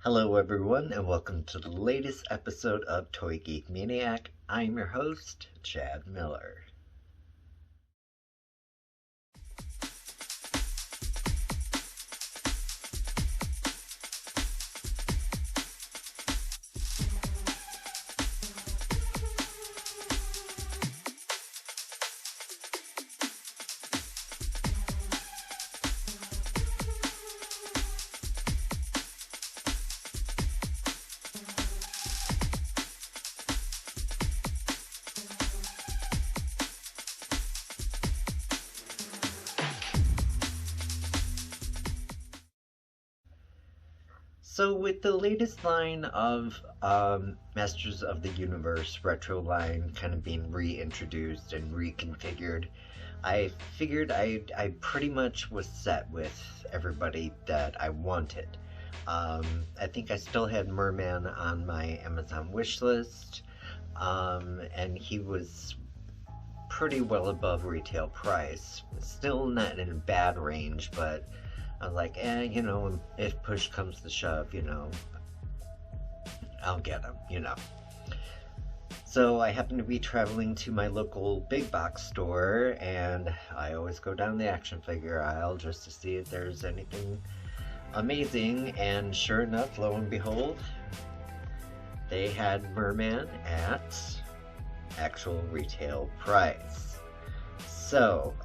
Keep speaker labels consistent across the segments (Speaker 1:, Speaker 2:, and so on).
Speaker 1: Hello everyone and welcome to the latest episode of Toy Geek Maniac. I am your host, Chad Miller. So with the latest line of Masters of the Universe retro line kind of being reintroduced and reconfigured, I figured I pretty much was set with everybody that I wanted. I think I still had Merman on my Amazon wish list, and he was pretty well above retail price. Still not in a bad range, but I was like, if push comes to shove, I'll get him. So I happen to be traveling to my local big box store, and I always go down the action figure aisle just to see if there's anything amazing, and sure enough, lo and behold, they had Merman at actual retail price. So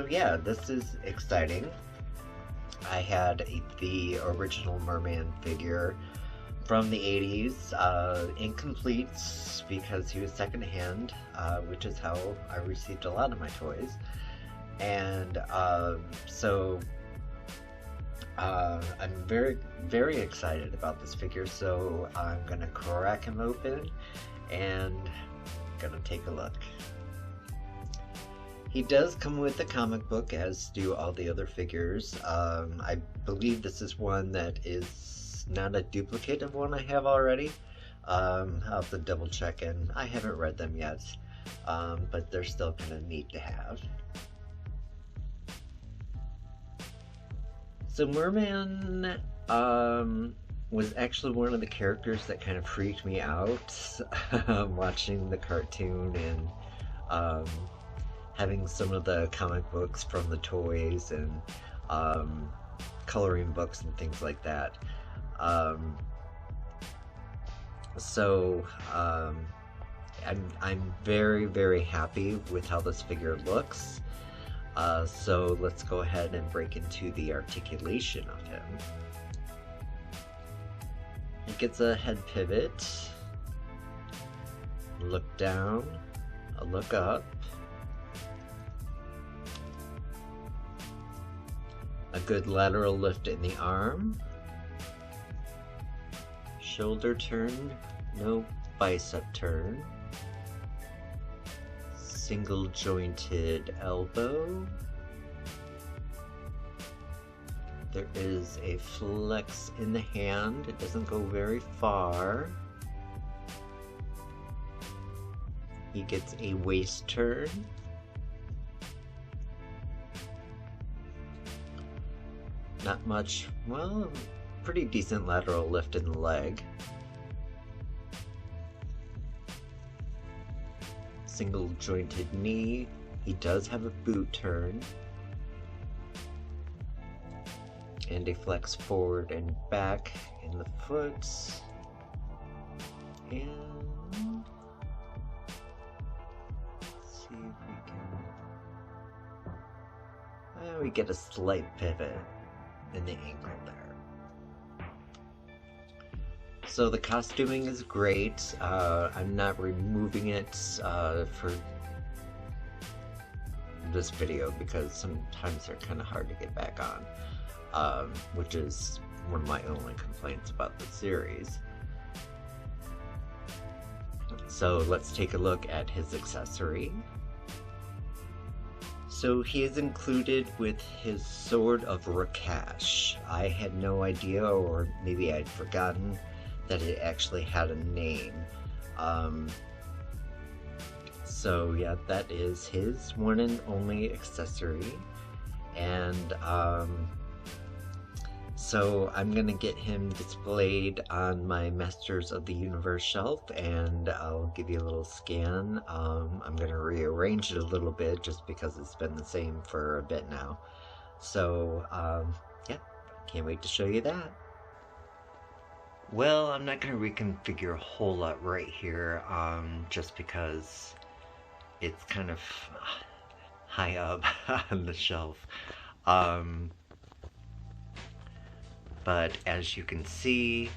Speaker 1: yeah, this is exciting. I had the original Merman figure from the 80s, incomplete because he was secondhand, which is how I received a lot of my toys. And I'm very, very excited about this figure, so I'm gonna crack him open and gonna take a look. He does come with a comic book, as do all the other figures. I believe this is one that is not a duplicate of one I have already. I'll have to double check, and I haven't read them yet, but they're still kind of neat to have. So Merman was actually one of the characters that kind of freaked me out watching the cartoon and having some of the comic books from the toys and coloring books and things like that. I'm very, very happy with how this figure looks. So let's go ahead and break into the articulation of him. He gets a head pivot, look down, a look up, a good lateral lift in the arm, shoulder turn, no bicep turn, single jointed elbow. There is a flex in the hand, it doesn't go very far. He gets a waist turn. Not much, well, pretty decent lateral lift in the leg. Single jointed knee. He does have a boot turn. And a flex forward and back in the foot. And let's see if we can. We get a slight pivot in the ankle there. So the costuming is great. I'm not removing it for this video because sometimes they're kind of hard to get back on, which is one of my only complaints about the series. So let's take a look at his accessory. So he is included with his Sword of Rakash. I had no idea, or maybe I'd forgotten, that it actually had a name. So yeah, that is his one and only accessory. And So I'm gonna get him displayed on my Masters of the Universe shelf, and I'll give you a little scan. I'm gonna rearrange it a little bit just because it's been the same for a bit now. So yeah, can't wait to show you that. Well, I'm not gonna reconfigure a whole lot right here, just because it's kind of high up on the shelf. But as you can see,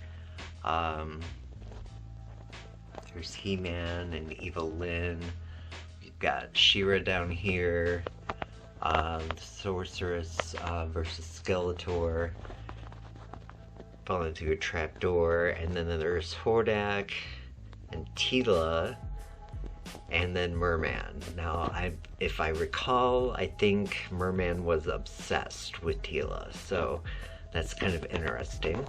Speaker 1: there's He-Man and Evil Lyn. We've got She-Ra down here, the Sorceress versus Skeletor, fall into a trapdoor, and then there's Hordak and Teela, and then Merman. Now, if I recall, I think Merman was obsessed with Teela, so that's kind of interesting.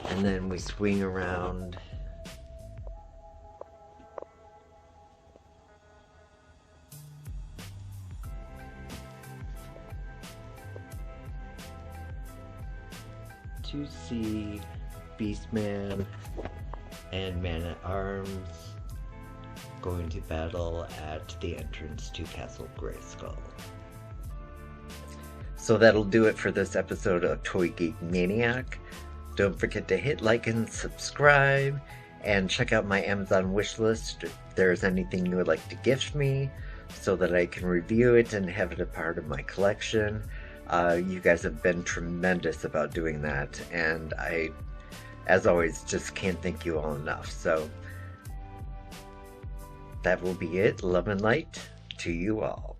Speaker 1: And then we swing around. To see Beastman and Man-at-Arms going to battle at the entrance to Castle Grayskull. So that'll do it for this episode of Toy Geek Maniac. Don't forget to hit like and subscribe, and check out my Amazon wishlist if there's anything you would like to gift me so that I can review it and have it a part of my collection. You guys have been tremendous about doing that, and I, as always, just can't thank you all enough. So that will be it. Love and light to you all.